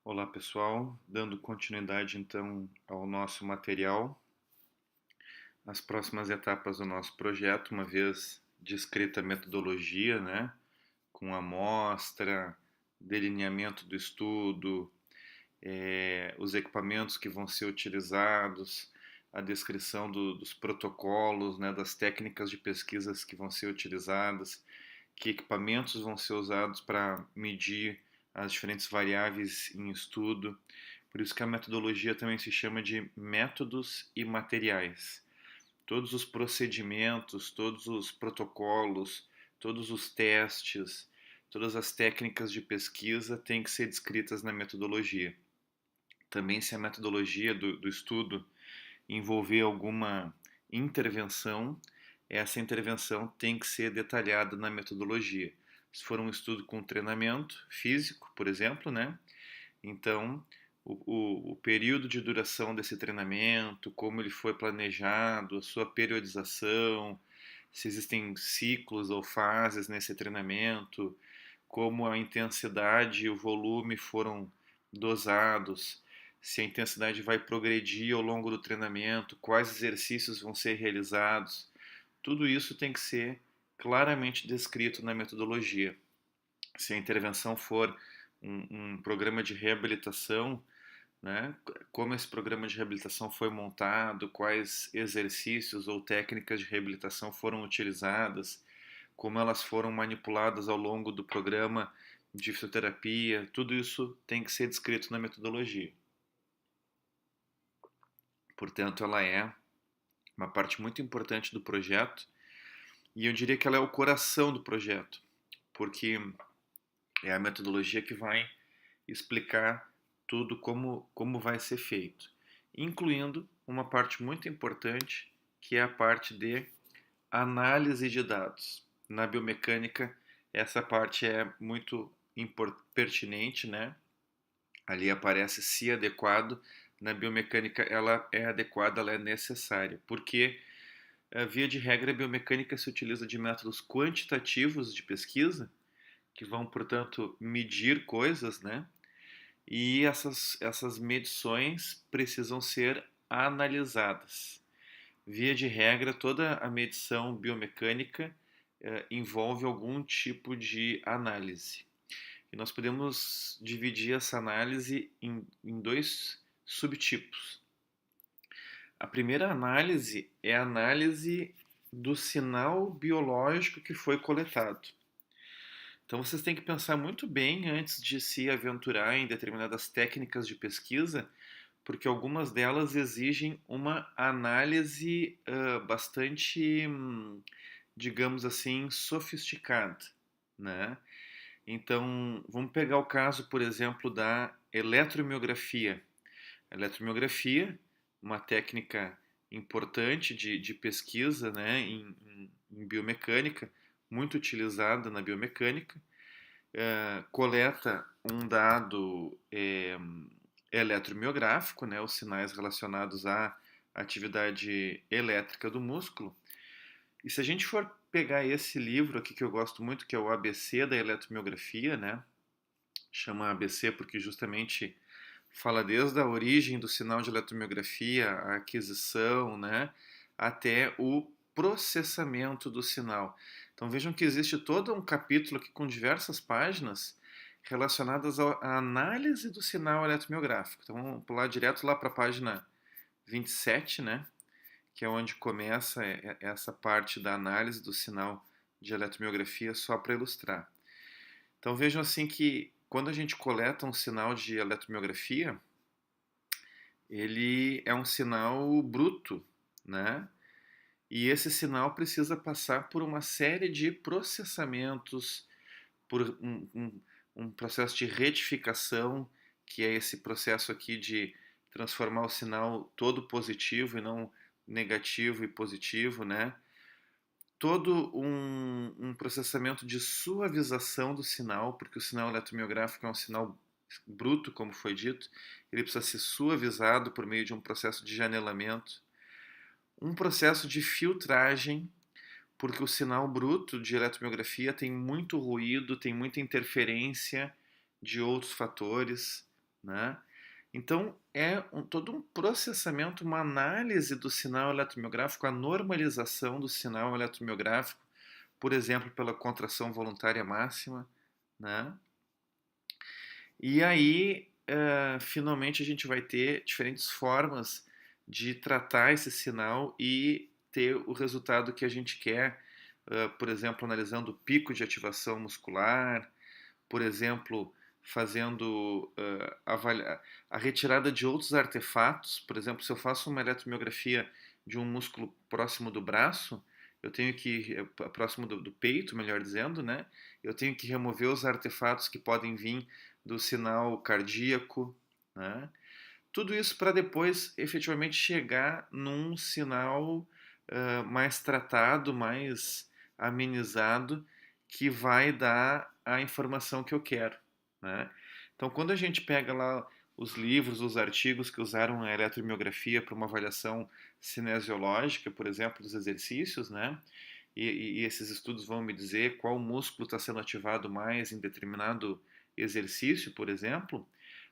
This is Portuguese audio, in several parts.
Olá pessoal, dando continuidade então ao nosso material, as próximas etapas do nosso projeto, uma vez descrita a metodologia, né, com amostra, delineamento do estudo, os equipamentos que vão ser utilizados, a descrição dos protocolos, né, das técnicas de pesquisas que vão ser utilizadas, que equipamentos vão ser usados para medir as diferentes variáveis em estudo. Por isso que a metodologia também se chama de métodos e materiais. Todos os procedimentos, todos os protocolos, todos os testes, todas as técnicas de pesquisa têm que ser descritas na metodologia. Também, se a metodologia do estudo envolver alguma intervenção, essa intervenção tem que ser detalhada na metodologia. Se for um estudo com treinamento físico, por exemplo, né? Então, o período de duração desse treinamento, como ele foi planejado, a sua periodização, se existem ciclos ou fases nesse treinamento, como a intensidade e o volume foram dosados, se a intensidade vai progredir ao longo do treinamento, quais exercícios vão ser realizados. Tudo isso tem que ser claramente descrito na metodologia. Se a intervenção for um programa de reabilitação, né, como esse programa de reabilitação foi montado, quais exercícios ou técnicas de reabilitação foram utilizadas, como elas foram manipuladas ao longo do programa de fisioterapia, tudo isso tem que ser descrito na metodologia. Portanto, ela é uma parte muito importante do projeto e eu diria que ela é o coração do projeto, porque é a metodologia que vai explicar tudo como vai ser feito, incluindo uma parte muito importante que é a parte de análise de dados. Na biomecânica, essa parte é muito pertinente, né? Ali aparece se adequado. Na biomecânica, ela é adequada, ela é necessária, porque via de regra, a biomecânica se utiliza de métodos quantitativos de pesquisa, que vão, portanto, medir coisas, né? E essas medições precisam ser analisadas. Via de regra, toda a medição biomecânica envolve algum tipo de análise. E nós podemos dividir essa análise em dois subtipos. A primeira análise é a análise do sinal biológico que foi coletado. Então vocês têm que pensar muito bem antes de se aventurar em determinadas técnicas de pesquisa, porque algumas delas exigem uma análise bastante, digamos assim, sofisticada, né? Então, vamos pegar o caso, por exemplo, da eletromiografia. A eletromiografia, uma técnica importante de pesquisa, né, em biomecânica, muito utilizada na biomecânica, coleta um dado eletromiográfico, né, os sinais relacionados à atividade elétrica do músculo. E se a gente for pegar esse livro aqui que eu gosto muito, que é o ABC da eletromiografia, né, chama ABC porque justamente fala desde a origem do sinal de eletromiografia, a aquisição, né, até o processamento do sinal. Então vejam que existe todo um capítulo aqui com diversas páginas relacionadas à análise do sinal eletromiográfico. Então vamos pular direto lá para a página 27, né, que é onde começa essa parte da análise do sinal de eletromiografia, só para ilustrar. Então vejam assim que quando a gente coleta um sinal de eletromiografia, ele é um sinal bruto, né? E esse sinal precisa passar por uma série de processamentos, por um processo de retificação, que é esse processo aqui de transformar o sinal todo positivo e não negativo e positivo, né? Todo um processamento de suavização do sinal, porque o sinal eletromiográfico é um sinal bruto, como foi dito, ele precisa ser suavizado por meio de um processo de janelamento, um processo de filtragem, porque o sinal bruto de eletromiografia tem muito ruído, tem muita interferência de outros fatores, né? Então, todo um processamento, uma análise do sinal eletromiográfico, a normalização do sinal eletromiográfico, por exemplo, pela contração voluntária máxima, né? E aí, finalmente, a gente vai ter diferentes formas de tratar esse sinal e ter o resultado que a gente quer, por exemplo, analisando o pico de ativação muscular, por exemplo, fazendo a retirada de outros artefatos. Por exemplo, se eu faço uma eletromiografia de um músculo próximo do braço, eu tenho que, próximo do peito, melhor dizendo, né? Eu tenho que remover os artefatos que podem vir do sinal cardíaco, né? Tudo isso para depois efetivamente chegar num sinal mais tratado, mais amenizado, que vai dar a informação que eu quero, né? Então, quando a gente pega lá os livros, os artigos que usaram a eletromiografia para uma avaliação cinesiológica, por exemplo, dos exercícios, né? E esses estudos vão me dizer qual músculo está sendo ativado mais em determinado exercício, por exemplo.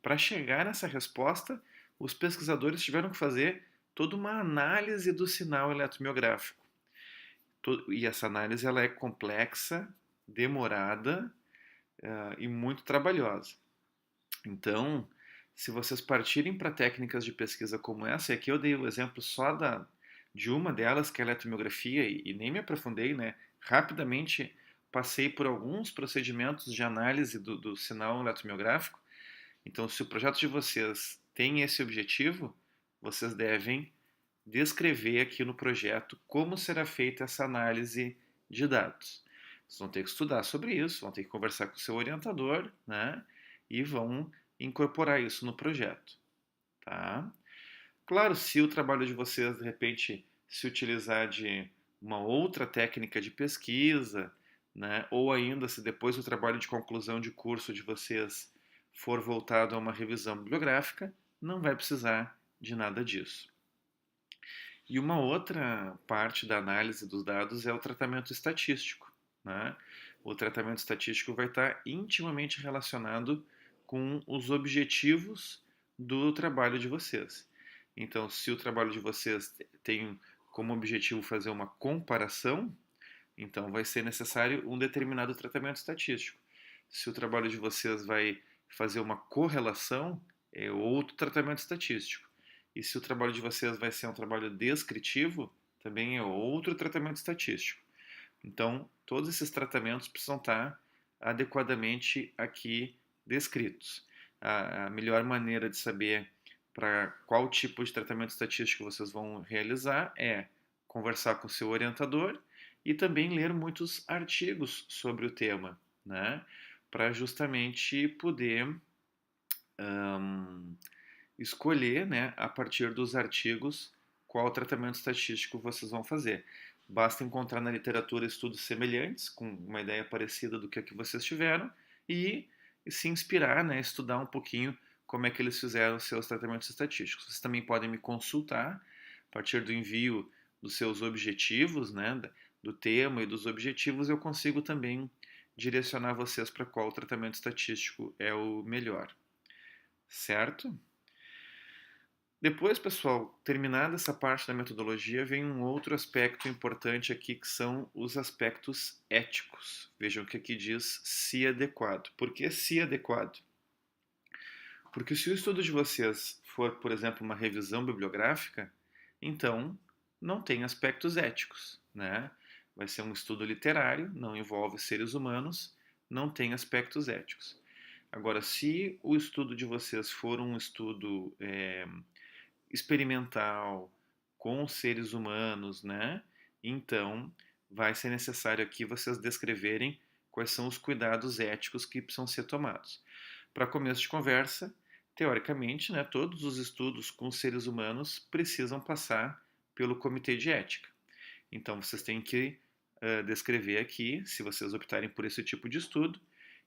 Para chegar nessa resposta, os pesquisadores tiveram que fazer toda uma análise do sinal eletromiográfico. E essa análise ela é complexa, demorada e muito trabalhosa. Então, se vocês partirem para técnicas de pesquisa como essa, e aqui eu dei o exemplo só de uma delas, que é a eletromiografia, e nem me aprofundei, né? Rapidamente passei por alguns procedimentos de análise do sinal eletromiográfico. Então, se o projeto de vocês tem esse objetivo, vocês devem descrever aqui no projeto como será feita essa análise de dados. Vocês vão ter que estudar sobre isso, vão ter que conversar com o seu orientador, né? E vão incorporar isso no projeto, tá? Claro, se o trabalho de vocês, de repente, se utilizar de uma outra técnica de pesquisa, né? Ou ainda, se depois do trabalho de conclusão de curso de vocês for voltado a uma revisão bibliográfica, não vai precisar de nada disso. E uma outra parte da análise dos dados é o tratamento estatístico, né? O tratamento estatístico vai estar intimamente relacionado com os objetivos do trabalho de vocês. Então, se o trabalho de vocês tem como objetivo fazer uma comparação, então vai ser necessário um determinado tratamento estatístico. Se o trabalho de vocês vai fazer uma correlação, é outro tratamento estatístico. E se o trabalho de vocês vai ser um trabalho descritivo, também é outro tratamento estatístico. Então, todos esses tratamentos precisam estar adequadamente aqui descritos. A melhor maneira de saber para qual tipo de tratamento estatístico vocês vão realizar é conversar com o seu orientador e também ler muitos artigos sobre o tema, né? Para justamente poder escolher, né, a partir dos artigos, qual tratamento estatístico vocês vão fazer. Basta encontrar na literatura estudos semelhantes, com uma ideia parecida do que a que vocês tiveram, e se inspirar, né, estudar um pouquinho como é que eles fizeram seus tratamentos estatísticos. Vocês também podem me consultar a partir do envio dos seus objetivos, né, do tema e dos objetivos, eu consigo também direcionar vocês para qual tratamento estatístico é o melhor. Certo? Depois, pessoal, terminada essa parte da metodologia, vem um outro aspecto importante aqui, que são os aspectos éticos. Vejam que aqui diz se adequado. Por que se adequado? Porque se o estudo de vocês for, por exemplo, uma revisão bibliográfica, então não tem aspectos éticos, né? Vai ser um estudo literário, não envolve seres humanos, não tem aspectos éticos. Agora, se o estudo de vocês for um estudo experimental com seres humanos, né? Então, vai ser necessário aqui vocês descreverem quais são os cuidados éticos que precisam ser tomados. Para começo de conversa, teoricamente, né, todos os estudos com seres humanos precisam passar pelo comitê de ética. Então, vocês têm que descrever aqui, se vocês optarem por esse tipo de estudo,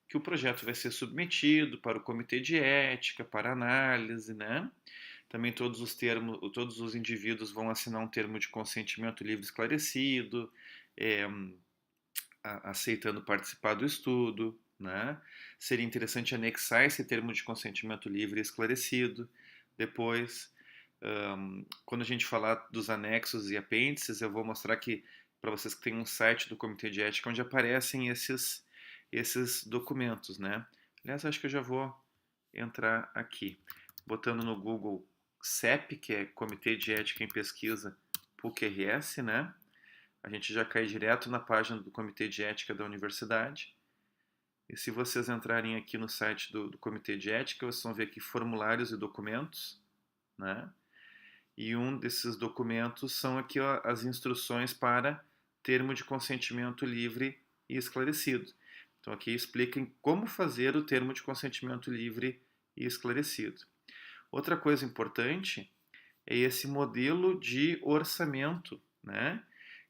que o projeto vai ser submetido para o comitê de ética, para análise, né? Também todos os indivíduos vão assinar um termo de consentimento livre e esclarecido, aceitando participar do estudo, né? Seria interessante anexar esse termo de consentimento livre e esclarecido. Depois, quando a gente falar dos anexos e apêndices, eu vou mostrar aqui para vocês que tem um site do Comitê de Ética onde aparecem esses documentos, né? Aliás, acho que eu já vou entrar aqui, botando no Google CEP, que é Comitê de Ética em Pesquisa PUC-RS, né? A gente já cai direto na página do Comitê de Ética da Universidade. E se vocês entrarem aqui no site do Comitê de Ética, vocês vão ver aqui formulários e documentos, né? E um desses documentos são aqui ó, as instruções para termo de consentimento livre e esclarecido. Então aqui explica como fazer o termo de consentimento livre e esclarecido. Outra coisa importante é esse modelo de orçamento, né?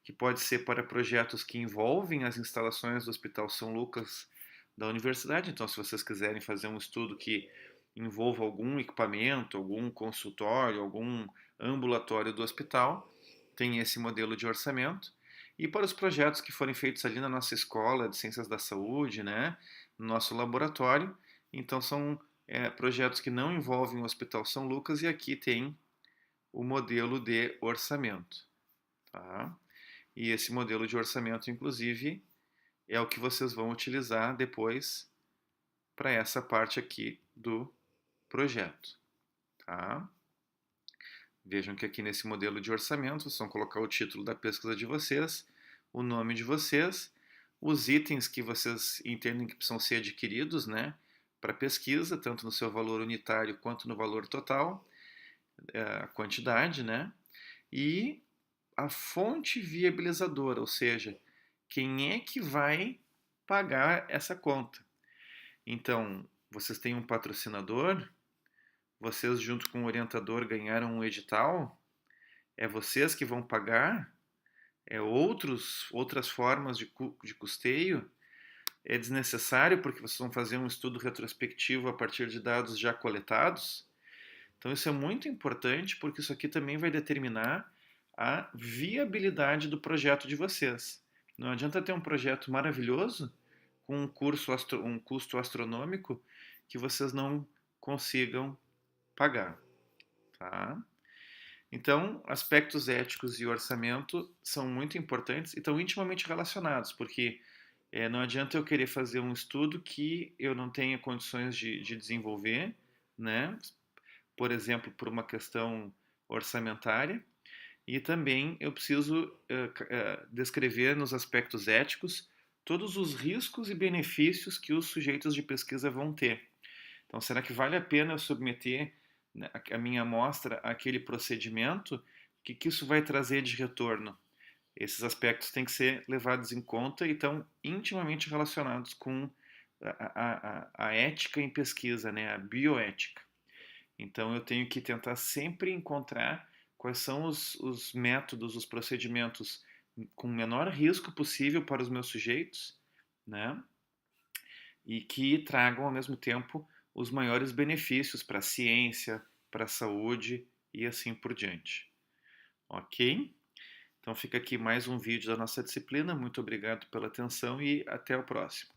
Que pode ser para projetos que envolvem as instalações do Hospital São Lucas da universidade. Então, se vocês quiserem fazer um estudo que envolva algum equipamento, algum consultório, algum ambulatório do hospital, tem esse modelo de orçamento. E para os projetos que forem feitos ali na nossa escola de ciências da saúde, né, no nosso laboratório, então são projetos que não envolvem o Hospital São Lucas e aqui tem o modelo de orçamento, tá? E esse modelo de orçamento, inclusive, é o que vocês vão utilizar depois para essa parte aqui do projeto, tá? Vejam que aqui nesse modelo de orçamento, vocês vão colocar o título da pesquisa de vocês, o nome de vocês, os itens que vocês entendem que precisam ser adquiridos, né, para pesquisa, tanto no seu valor unitário quanto no valor total, a quantidade, né, e a fonte viabilizadora, ou seja, quem é que vai pagar essa conta. Então, vocês têm um patrocinador, vocês junto com o orientador ganharam um edital, é vocês que vão pagar, é outras formas de custeio, é desnecessário porque vocês vão fazer um estudo retrospectivo a partir de dados já coletados. Então isso é muito importante porque isso aqui também vai determinar a viabilidade do projeto de vocês. Não adianta ter um projeto maravilhoso com um custo astronômico que vocês não consigam pagar, tá? Então, aspectos éticos e orçamento são muito importantes e estão intimamente relacionados, porque não adianta eu querer fazer um estudo que eu não tenha condições de desenvolver, né? Por exemplo, por uma questão orçamentária, e também eu preciso descrever nos aspectos éticos todos os riscos e benefícios que os sujeitos de pesquisa vão ter. Então, será que vale a pena eu submeter a minha amostra àquele procedimento? O que isso vai trazer de retorno? Esses aspectos têm que ser levados em conta e estão intimamente relacionados com a ética em pesquisa, né? A bioética. Então eu tenho que tentar sempre encontrar quais são os métodos, os procedimentos com o menor risco possível para os meus sujeitos, né? E que tragam ao mesmo tempo os maiores benefícios para a ciência, para a saúde e assim por diante. Ok? Então fica aqui mais um vídeo da nossa disciplina. Muito obrigado pela atenção e até o próximo.